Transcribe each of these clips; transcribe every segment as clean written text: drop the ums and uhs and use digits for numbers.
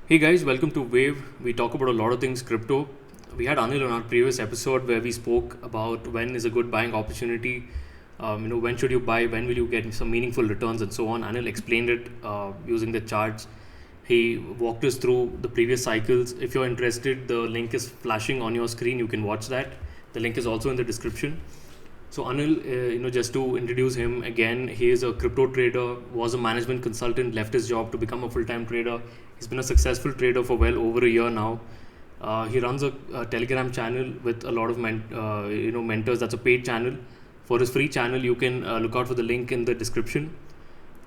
Hey guys, welcome to Wave. We talk about a lot of things crypto. We had Anil on our previous episode where we spoke about when is a good buying opportunity. When should you buy? When will you get some meaningful returns and so on. Anil explained it using the charts. He walked us through the previous cycles. If you're interested, the link is flashing on your screen. You can watch that. The link is also in the description. So Anil, just to introduce him again, he is a crypto trader, was a management consultant, left his job to become a full-time trader. He's been a successful trader for well over a year now. He runs a Telegram channel with a lot of mentors. That's a paid channel. For his free channel, you can look out for the link in the description.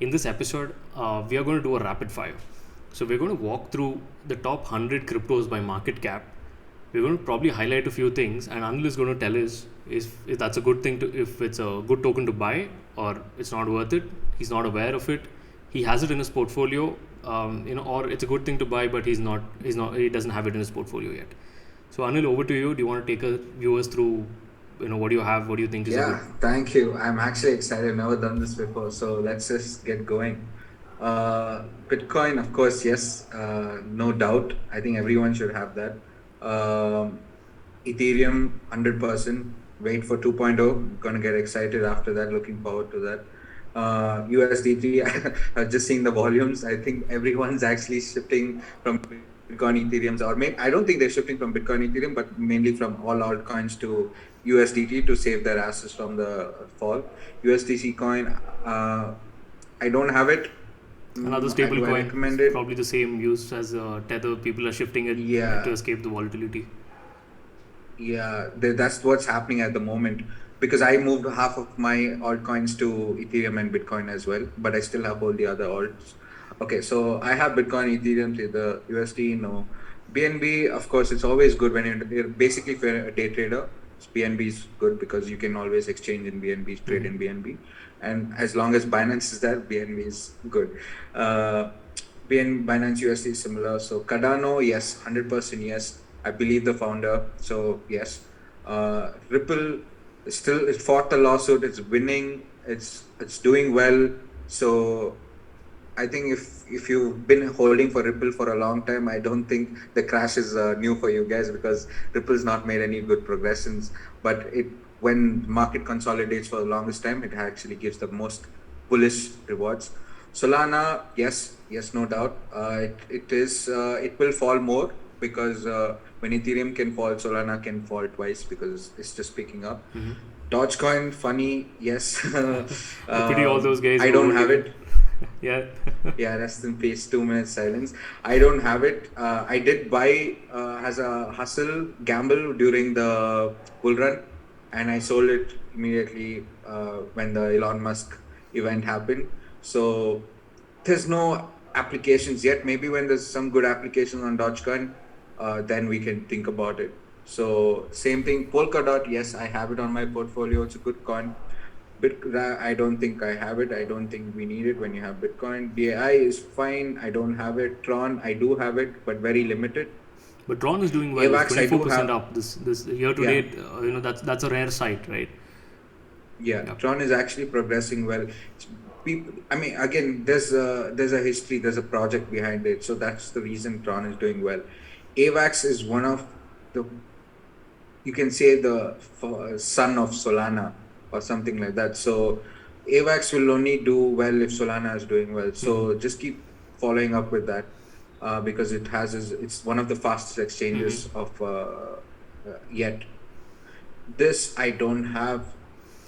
In this episode, we are going to do a rapid fire. So we're going to walk through the top 100 cryptos by market cap. We're going to probably highlight a few things, and Anil is going to tell us if that's a good thing to, if it's a good token to buy or it's not worth it. He's not aware of it. He has it in his portfolio, or it's a good thing to buy, but he doesn't have it in his portfolio yet. So Anil, over to you. Do you want to take a viewers through, what do you have? What do you think is a good? Yeah, thank you. I'm actually excited. I've never done this before, so let's just get going. Bitcoin, of course, yes, no doubt. I think everyone should have that. Um, Ethereum, 100%. Wait for 2.0. Gonna get excited after that. Looking forward to that. USDT, I've just seen the volumes. I think everyone's actually shifting from Bitcoin, Ethereum, or maybe I don't think they're shifting from Bitcoin, Ethereum, but mainly from all altcoins to USDT to save their asses from the fall. USDC coin, I don't have it. Another stable Do I coin, recommend it? probably the same use as Tether. People are shifting it to Yeah, escape the volatility. yeah, that's what's happening at the moment. Because I moved half of my altcoins to Ethereum and Bitcoin as well, but I still have all the other alts. Okay, so I have Bitcoin, Ethereum, the USD, no. BNB, of course, it's always good when you're basically for a day trader. BNB is good because you can always exchange in BNB, trade in BNB. And as long as Binance is there, BNB is good. Uh, Binance USD is similar. So Cardano, yes, 100% yes. I believe the founder. So yes. Ripple still it fought the lawsuit. It's winning. It's doing well. So I think if you've been holding for Ripple for a long time, I don't think the crash is new for you guys because Ripple's not made any good progressions. But it when market consolidates for the longest time, it actually gives the most bullish rewards. Solana, yes, no doubt. It will fall more because when Ethereum can fall, Solana can fall twice because it's just picking up. Dogecoin, funny, yes. I pity all those guys I who are don't have holding it. it. Yeah. Yeah, rest in peace. 2 minutes silence. I don't have it. I did buy as a hustle gamble during the bull run, and I sold it immediately when the Elon Musk event happened. So there's no applications yet. Maybe when there's some good applications on Dogecoin, then we can think about it. So same thing. Polkadot, yes, I have it on my portfolio. It's a good coin. I don't think I have it. I don't think we need it when you have Bitcoin. DAI is fine. I don't have it. Tron, I do have it, but very limited. But Tron is doing well. It's AVAX, I do 24% have. up this year to Yeah, date. That's a rare sight, right? yeah. Yeah. Tron is actually progressing well. People, I mean, again, there's a history, there's a project behind it, so that's the reason Tron is doing well. AVAX is one of the you can say the son of Solana or something like that. So AVAX will only do well if Solana is doing well. So just keep following up with that because it's one of the fastest exchanges of yet. This I don't have.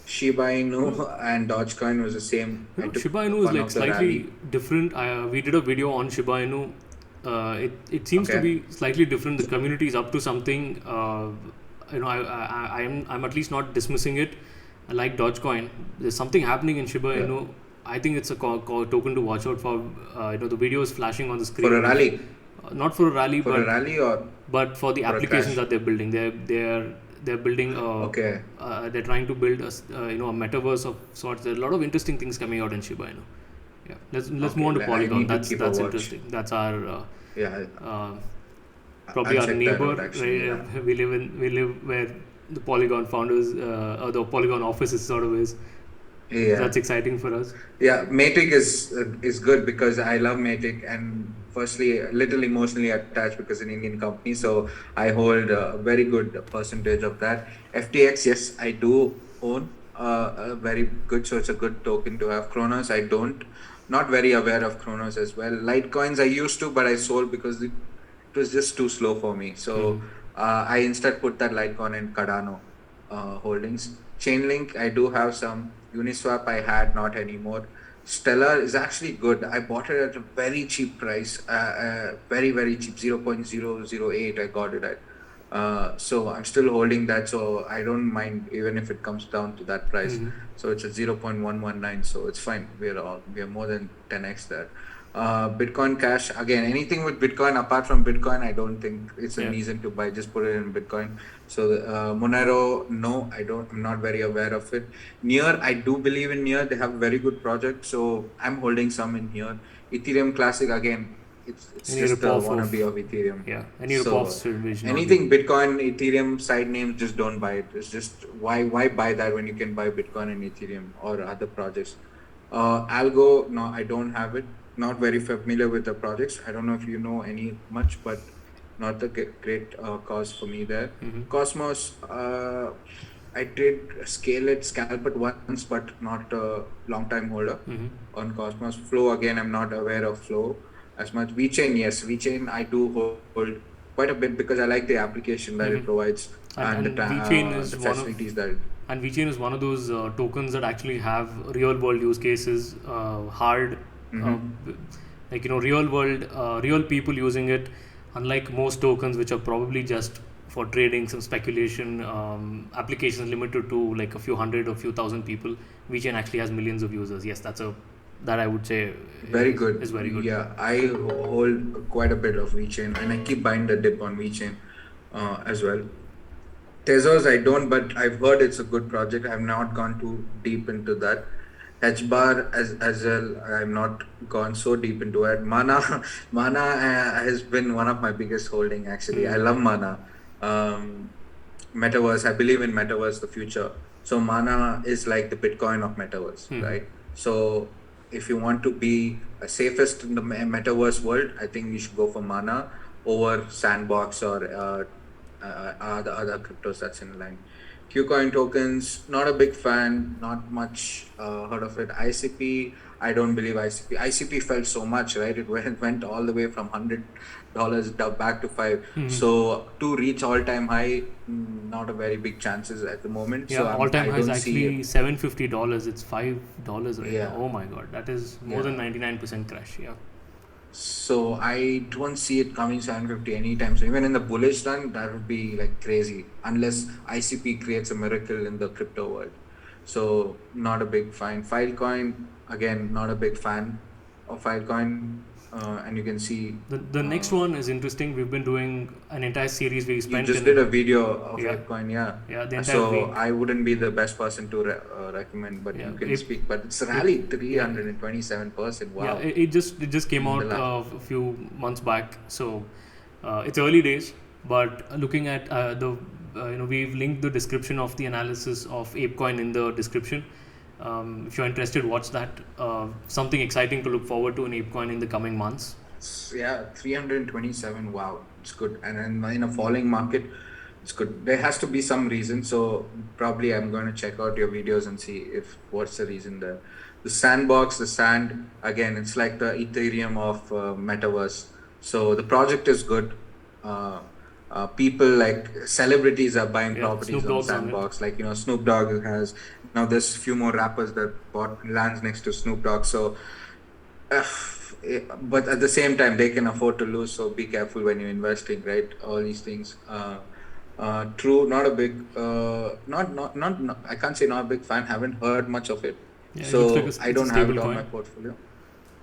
Shiba Inu and Dogecoin was the same. I took Shiba Inu is fun like of the slightly rally. different. We did a video on Shiba Inu. It seems to Okay. be slightly different. The community is up to something. I'm at least not dismissing it. I like Dogecoin. There's something happening in Shiba Yeah. Inu. I think it's a token to watch out for. The video is flashing on the For a screen. If rally. not for a rally, For a rally or but for the for a applications crash. that they're building. They're building Okay. they're trying to build a metaverse of sorts. There are a lot of interesting things coming out in Shiba Inu. Yeah, let's move Okay. on to I Polygon. need to That's keep a that's watch. interesting. That's our Yeah. uh, probably I'll our check that neighbor. out actually. Right? Yeah. We live where the Polygon founders or the Polygon office is sort of is. Yeah. That's exciting for us. Yeah, Matic is good because I love Matic, and firstly, a little emotionally attached because it's an Indian company, so I hold a very good percentage of that. FTX, yes, I do own a very good, so it's a good token to have. Kronos, I don't. Not very aware of Kronos as well. Litecoins, I used to, but I sold because it was just too slow for me. So I instead put that Litecoin in Cardano holdings. Chainlink, I do have some. Uniswap, I had, not anymore. Stellar is actually good. I bought it at a very cheap price, very, very cheap, 0.008. I got it at. So I'm still holding that. So I don't mind even if it comes down to that price. So it's at 0.119. So it's fine. We are more than 10x there. Bitcoin Cash, again, anything with Bitcoin apart from Bitcoin, I don't think it's a Yeah. reason to buy. Just put it in Bitcoin. So Monero, no, I'm not very aware of it. Near, I do believe in Near. They have a very good project, so I'm holding some in here. Ethereum Classic, again, it's Any just a ripoff of, wannabe of Ethereum. yeah, any So ripoffs we should not do. anything Bitcoin, Ethereum side names, just don't buy it. It's just why buy that when you can buy Bitcoin and Ethereum or other projects. Algo, no, I don't have it. Not very familiar with the projects. I don't know if you know any much, but not a great cause for me there. Cosmos, I did scalp it once, but not a long time holder on Cosmos. Flow, again, I'm not aware of Flow as much. VeChain, yes, VeChain I do hold quite a bit because I like the application that it provides And and and VeChain the is one of facilities that it. and VeChain is one of those tokens that actually have real world use cases, hard, uh, Mm-hmm. like real world, real people using it. Unlike most tokens, which are probably just for trading, some speculation, applications limited to like a few hundred or few thousand people. VeChain actually has millions of users. Yes, that I would say Very is good. very good. Yeah, I hold quite a bit of VeChain and I keep buying the dip on VeChain as well. Tezos, I don't, but I've heard it's a good project. I've not gone too deep into that. HBAR as well, I'm not gone so deep into it. Mana, Mana has been one of my biggest holding actually. I love Mana. Um, Metaverse, I believe in Metaverse, the future. So Mana is like the Bitcoin of Metaverse, right? So if you want to be safest in the Metaverse world, I think you should go for Mana over Sandbox or the other cryptos that's in line. Qcoin tokens, not a big fan, not much heard of it. ICP, I don't believe ICP. ICP fell so much, right? It went all the way from $100 back to five. So to reach all-time high, not a very big chances at the moment. Yeah, So all time I high is don't see it. actually $750. It's $5 right now. Yeah, Oh my god, that is more than yeah. 99% crash. Yeah. So I don't see it coming 750 anytime. So even in the bullish run, that would be like crazy unless ICP creates a miracle in the crypto world. So not a big fan. Filecoin, again, not a big fan of Filecoin. And you can see The next one is interesting. We've been doing an entire series we you spent just did in. a video of Yeah, Apecoin, yeah. yeah, the entire So week. I wouldn't be the best person to recommend, but Yeah, you can speak. But it's rallied yeah, 327%. yeah. Wow. It just came In the out last. a few months back. So it's early days, but looking at we've linked the description of the analysis of ApeCoin in the description. If you're interested, watch that. Something exciting to look forward to in ApeCoin in the coming months. Yeah, 327. Wow, it's good. And then in a falling market, it's good. There has to be some reason. So probably I'm going to check out your videos and see if what's the reason there. The sandbox, the sand, again, it's like the Ethereum of Metaverse. So the project is good. Uh, People like celebrities are buying Yeah, properties Snoop on Dogg's on it. Sandbox. Like, Snoop Dogg has now there's few more rappers that bought lands next to Snoop Dogg. So uh, but at the same time, they can afford to lose. So be careful when you're investing, right? All these things. True, not a big, not. I can't say not a big fan. Haven't heard much of it, Yeah, it looks like so I it's a don't have stable it on my coin. portfolio.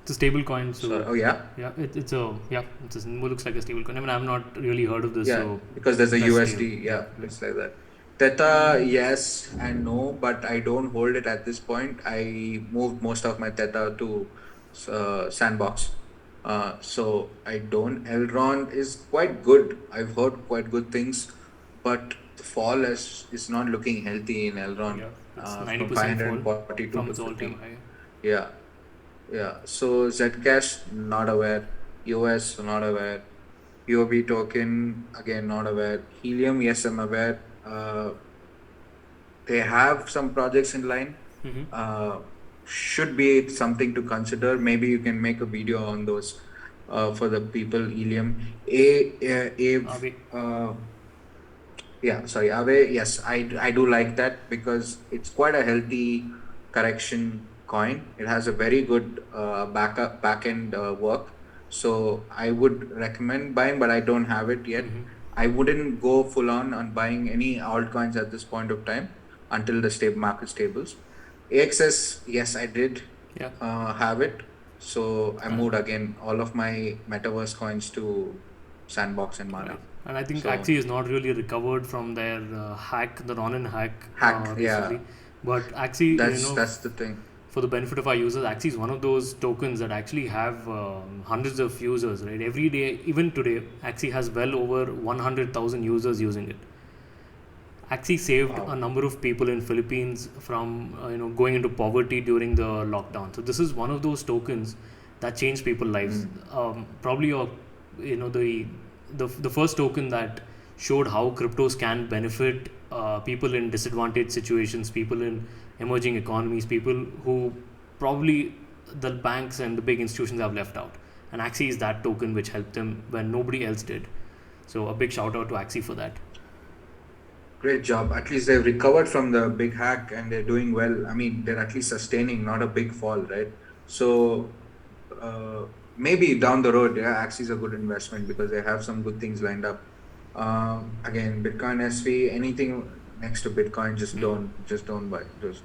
It's a stable coin, Sorry. so Oh yeah, yeah, it's a symbol looks like a stable coin. I mean, I've not really heard of this, yeah. so Because there's a best stay. USD. Yeah, Yeah, it's like that. Theta, yes and no, but I don't hold it at this point. I moved most of my Theta to Sandbox. So I don't. Elrond is quite good. I've heard quite good things, but the fall is not looking healthy in Elron, Yeah, it's from 90% fall 542 to from its all-time 50. high. Yeah, yeah. So Zcash, not aware. US, not aware. UOB token, again, not aware. Helium, yes, I'm aware. They have some projects in line. Mm-hmm. Uh, should be something to consider. Maybe you can make a video on those for the people. Helium, Aave. yeah, sorry, Aave. Yes, I do like that because it's quite a healthy correction coin. It has a very good back end work. So I would recommend buying, but I don't have it yet. Mm-hmm. I wouldn't go full on buying any altcoins at this point of time until the stable market stables. AXS, yes, I did Yeah. have it. So I And moved again all of my metaverse coins to Sandbox and right. Mana. And I think So Axie is not really recovered from their hack, the Ronin hack, hack, yeah, recently. But Axie, that's the thing. for the benefit of our users, Axie is one of those tokens that actually have hundreds of users, right? Every day, even today, Axie has well over 100,000 users using it. Axie saved a Wow. number of people in Philippines from going into poverty during the lockdown. So this is one of those tokens that changed people's lives. Mm. Probably the first token that showed how cryptos can benefit people in disadvantaged situations, people in emerging economies, people who probably the banks and the big institutions have left out. And Axie is that token which helped them when nobody else did. So a big shout out to Axie for that. Great job. At least they've recovered from the big hack and they're doing well. I mean, they're at least sustaining, not a big fall, right? So maybe down the road, yeah, Axie is a good investment because they have some good things lined up. Again, Bitcoin SV, anything next to Bitcoin, just don't buy. Just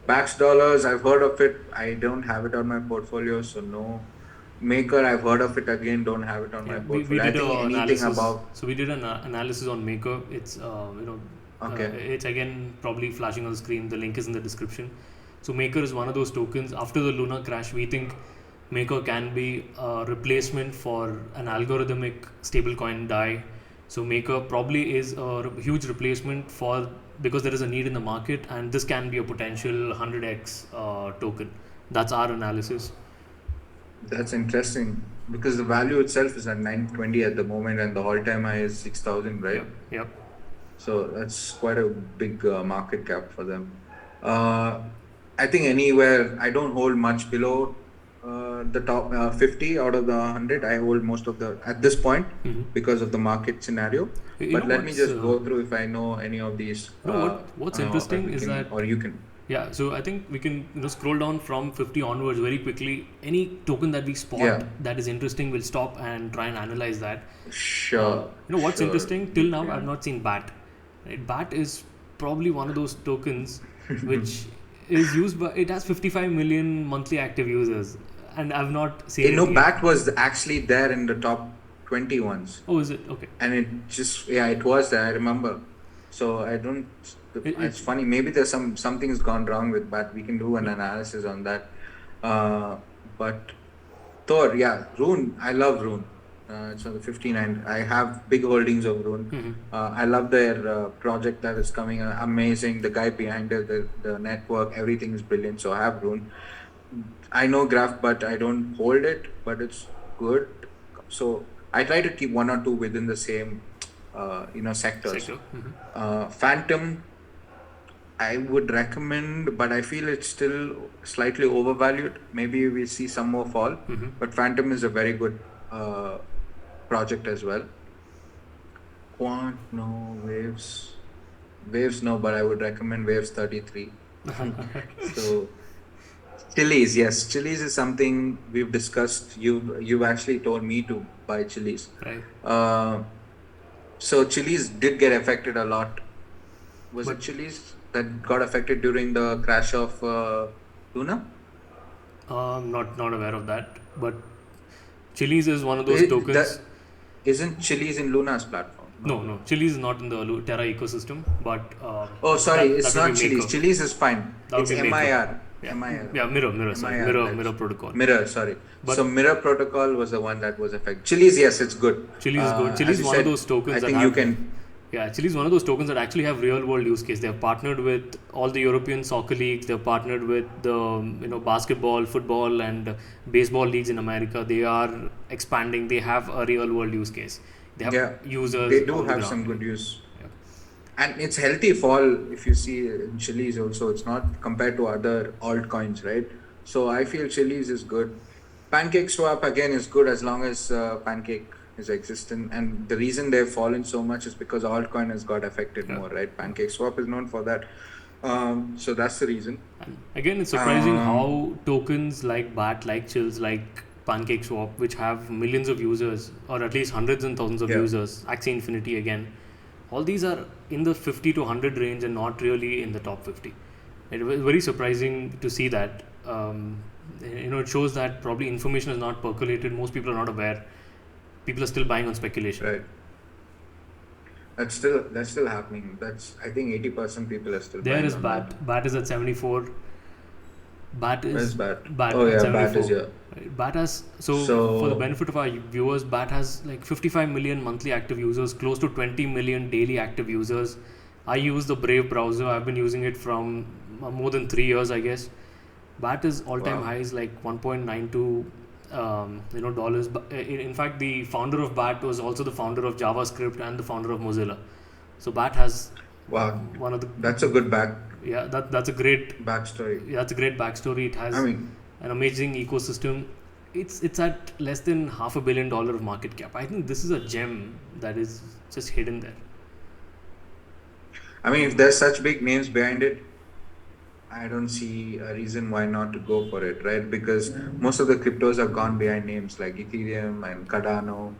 Bax dollars, I've heard of it. I don't have it on my portfolio, so no. Maker, I've heard of it again, don't have it on my Yeah, we portfolio. I did think a anything analysis. above, So we did an analysis on Maker. okay. It's again probably flashing on the screen. The link is in the description. So Maker is one of those tokens. After the Luna crash, we think Maker can be a replacement for an algorithmic stablecoin DAI. So Maker probably is a huge replacement for because there is a need in the market, and this can be a potential 100x token. That's our analysis. That's interesting because the value itself is at 920 at the moment and the all-time high is 6,000, right? Yep. Yep. So that's quite a big market cap for them. Uh, I think anywhere, I don't hold much below the top 50 out of the 100. I hold most of the, at this point, Mm-hmm. because of the market scenario. You know But let me what's just go through if I know any of these, what's or interesting we is can, that or you can. yeah, so I think we can scroll down from 50 onwards very quickly. Any token that we spot Yeah, that is interesting, we'll stop and try and analyze that. sure, What's sure. interesting till You now? I've can. not seen BAT. Right? BAT is probably one of those tokens which is used by. It has 55 million monthly active users, and I've not seen You it know, yet. BAT was actually there in the top 20 ones. Oh, is it okay? And it just, yeah, it was there, I remember. So I don't, It it's funny. Maybe there's something's gone wrong with BAT. We can do an analysis on that. But Thor, yeah, Rune, I love Rune. It's on the 59. I have big holdings of Rune. mm-hmm. I love their project that is coming. Amazing. The guy behind it, the network, everything is brilliant. So I have Rune. I know Graph, but I don't hold it, but it's good. So I try to keep one or two within the same, sectors. sector. Mm-hmm. Phantom, I would recommend, but I feel it's still slightly overvalued. Maybe we see some more fall, Mm-hmm. but Phantom is a very good project as well. Quant, no. Waves, no, but I would recommend Waves 33. So Chili's, yes, Chili's is something we've discussed. You've actually told me to buy Chili's. Right. So Chili's did get affected a lot. Was it But Chili's that got affected during the crash of Luna? not aware of that. But Chili's is one of those It, tokens. that isn't Chili's in Luna's platform? No, No. no. Chili's is not in the Terra ecosystem, but Oh, sorry, that it's would not be Chili's. Maker. Chili's is fine. That would It's be Maker. MIR. Yeah, MIR. yeah. Mirror. Sorry, MIR mirror Labs. protocol. Mirror, sorry. But So Mirror Protocol was the one that was affected. Chili's, yes, it's good. Chili's is good. As Chili's you is one of said, those tokens I that think you have can. Yeah, Chile is one of those tokens that actually have real world use case. They have partnered with all the European soccer leagues. They've partnered with the basketball, football, and baseball leagues in America. They are expanding. They have a real world use case. They have Yeah, users they do on the have ground. some good use. Yeah. And it's healthy fall if you see in Chili's also. It's not compared to other altcoins, right? So I feel Chili's is good. Pancake swap again is good as long as Pancake is existent. And the reason they've fallen so much is because altcoin has got affected Yeah. more, right? Pancake swap is known for that. So that's the reason. And again, it's surprising Um, how tokens like BAT, like Chills, like Pancake Swap, which have millions of users, or at least hundreds and thousands of yeah. users, Axie Infinity again, all these are in the 50 to 100 range and not really in the top 50. It was very surprising to see that. It shows that probably information is not percolated. Most people are not aware. People are still buying on speculation. Right. That's still happening. That's I think 80% people are still There buying is on that. BAT. BAT is at 74. BAT Where's is Bat? BAT Oh at yeah, Bat is 74. here. Right? BAT has, so for the So benefit of our viewers, BAT has like 55 million monthly active users, close to 20 million daily active users. I use the Brave browser. I've been using it from more than 3 years, I guess. BAT is all-time wow, highs like 1.92 dollars. In fact, the founder of BAT was also the founder of JavaScript and the founder of Mozilla. So BAT has wow, one of the that's a good yeah, that's a great, backstory. yeah, that's a great backstory. It I has mean, an amazing ecosystem. It's at less than $500 million of market cap. I think this is a gem that is just hidden there. if there's such big names behind it, I don't see a reason why not to go for it, right? Because most of the cryptos have gone behind names like Ethereum and Cardano.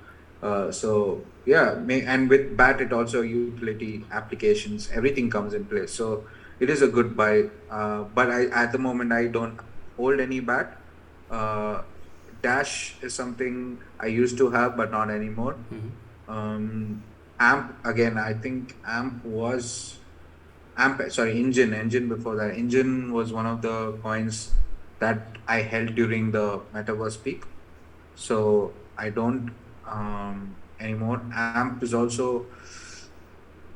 So yeah, and with BAT, it also utility applications, everything comes in place. So it is a good buy. But at the moment I don't hold any BAT. Uh, Dash is something I used to have, but not anymore. Mm-hmm. Um, AMP again, I think AMP was Engine before that. Engine was one of the coins that I held during the Metaverse peak. So I don't anymore. AMP is also,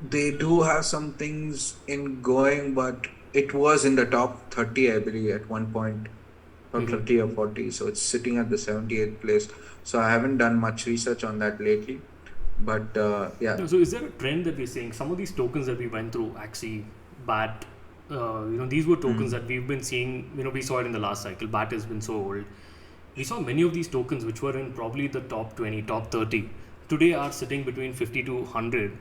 they do have some things in going, but it was in the top 30, I believe, at one point, or Mm-hmm. 30 or 40. So it's sitting at the 78th place. So I haven't done much research on that lately. But yeah. So is there a trend that we're seeing? Some of these tokens that we went through, Axie, BAT, these were tokens Mm, that we've been seeing. We saw it in the last cycle. BAT has been so old. We saw many of these tokens which were in probably the top 20, top 30. Today are sitting between 50 to 100.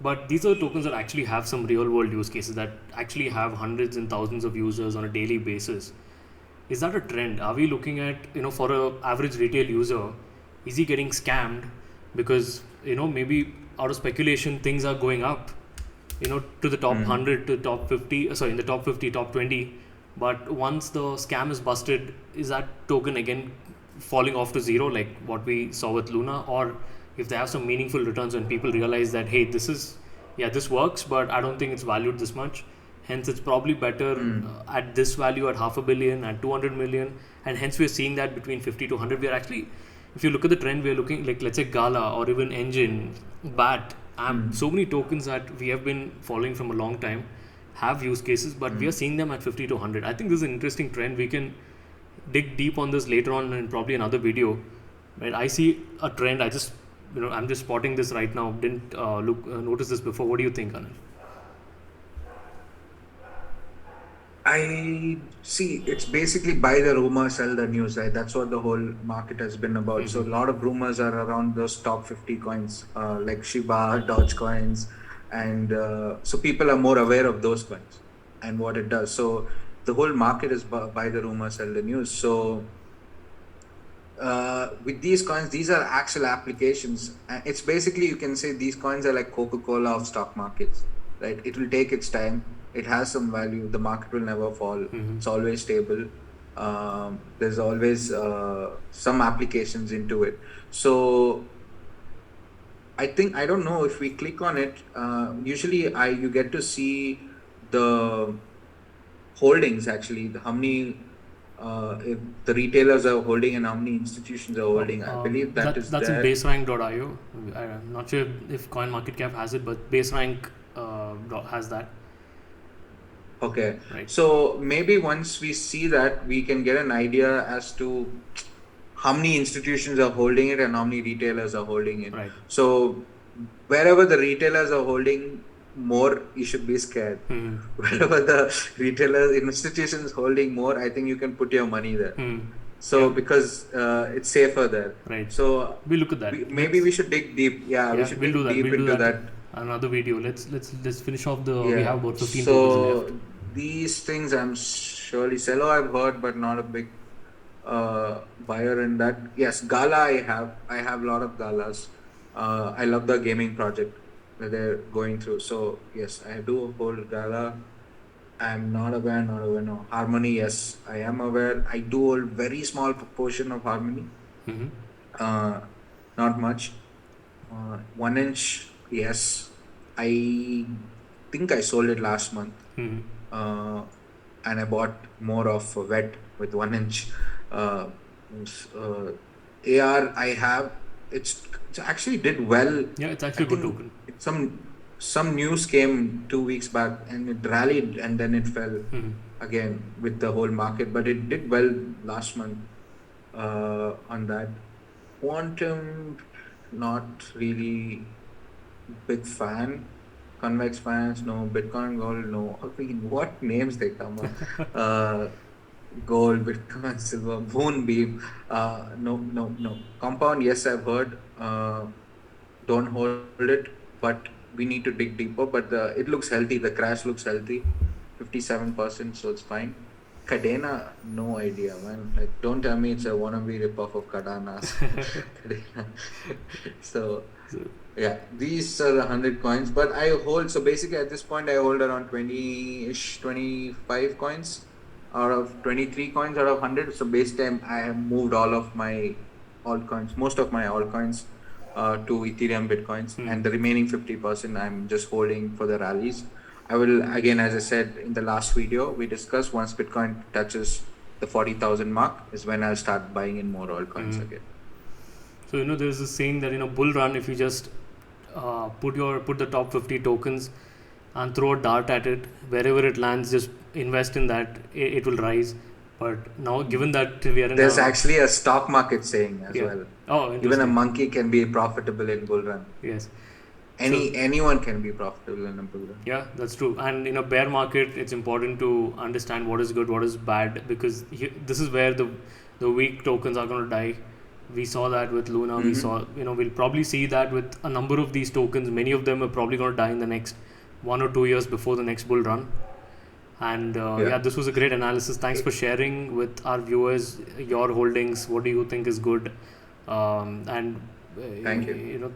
But these are tokens that actually have some real world use cases that actually have hundreds and thousands of users on a daily basis. Is that a trend? Are we looking at, for a average retail user, is he getting scammed because, maybe out of speculation things are going up, to the top mm, 100 to top 50, sorry, in the top 50, top 20, but once the scam is busted, is that token again falling off to zero like what we saw with Luna? Or if they have some meaningful returns when people realize that, hey, this works, but I don't think it's valued this much, hence it's probably better mm, at this value at 500 million, at 200 million, and hence we're seeing that between 50 to 100. We're actually, if you look at the trend, we're looking like, let's say, Gala or even Engine, BAT, AMP, mm, so many tokens that we have been following from a long time have use cases, but we are mm. seeing them at 50 to 100. I think this is an interesting trend. We can dig deep on this later on in probably another video. Right? I see a trend. I'm just spotting this right now. Didn't notice this before. What do you think, Anil? I see. It's basically buy the rumor, sell the news, right? That's what the whole market has been about. So Mm-hmm. a lot of rumors are around those top 50 coins, like Shiba, Dogecoins, and so people are more aware of those coins and what it does. So the whole market is buy the rumor, sell the news. So with these coins, these are actual applications. It's basically, you can say these coins are like Coca-Cola of stock markets, right? It will take its time. It has some value. The market will never fall. Mm-hmm. It's always stable. There's always some applications into it. So I don't know if we click on it. Usually, you get to see the holdings actually, how many if the retailers are holding and how many institutions are Oh, holding. I believe that is that's in there. baserank.io. I'm not sure if CoinMarketCap has it, but baserank has that, Okay, right? so maybe once we see that, we can get an idea as to how many institutions are holding it and how many retailers are holding it. Right. So wherever the retailers are holding more, you should be scared. Hmm. Wherever the retailers institutions holding more, I think you can put your money there. Hmm. So Yeah. because it's safer there. Right. So We look at that. maybe we should dig deep. Yeah, we Yeah, should we'll do dig that. deep We'll do into that. that. Another video. Let's finish off the. We Yeah. have about 15 tokens left. So these things I'm surely Cello I've heard, but not a big buyer in that. Yes, Gala I have a lot of Galas. I love the gaming project that they're going through. So yes, I do hold Gala. I'm not aware. No, Harmony. Yes, I am aware. I do hold very small proportion of Harmony. Mm-hmm. Uh, Not much. 1 inch. Yes, I think I sold it last month. Mm-hmm. Uh, and I bought more of a wet with 1 inch. Uh, AR I have. It's actually did well. Yeah, it's I actually a good think token. some news came 2 weeks back and it rallied and then it fell Mm-hmm. again with the whole market. But it did well last month on that. Quantum, not really big fan. Convex fans, no. Bitcoin Gold, no. I mean, what names they come up? Uh, Gold, Bitcoin, Silver, Moonbeam. No, no, no. Compound, yes, I've heard. Don't hold it, but we need to dig deeper. But it looks healthy. The crash looks healthy, 57%, so it's fine. Cadena, no idea, man. Like, don't tell me it's a wannabe ripoff of Cardano's. Cadena. So, So, yeah, these are the 100 coins, but I hold, so basically at this point, I hold around 20-ish, 25 coins out of 23 coins out of 100. So, base time, I have moved all of my altcoins, most of my altcoins to Ethereum Bitcoins, and the remaining 50% I'm just holding for the rallies. I will, again, as I said in the last video, we discussed once Bitcoin touches the 40,000 mark is when I'll start buying in more altcoins again. So there's this saying that in a bull run, if you just put the top 50 tokens and throw a dart at it, wherever it lands, just invest in that. It will rise. But now, given that we are in There's actually a stock market saying as well. Oh, Even a interesting. monkey can be profitable in bull run. Yes. Anyone can be profitable in a bull run. Yeah, that's true. And in a bear market, it's important to understand what is good, what is bad, because this is where the weak tokens are going to die. We saw that with Luna. We saw, we'll probably see that with a number of these tokens. Many of them are probably going to die in the next 1 or 2 years before the next bull run. And Yeah. this was a great analysis. Thanks for sharing with our viewers your holdings. What do you think is good? And Thank you.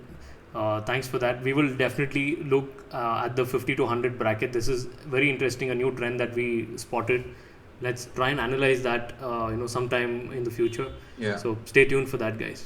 thanks for that. We will definitely look at the 50 to 100 bracket. This is very interesting, a new trend that we spotted. Let's try and analyze that sometime in the future. Yeah. So stay tuned for that, guys.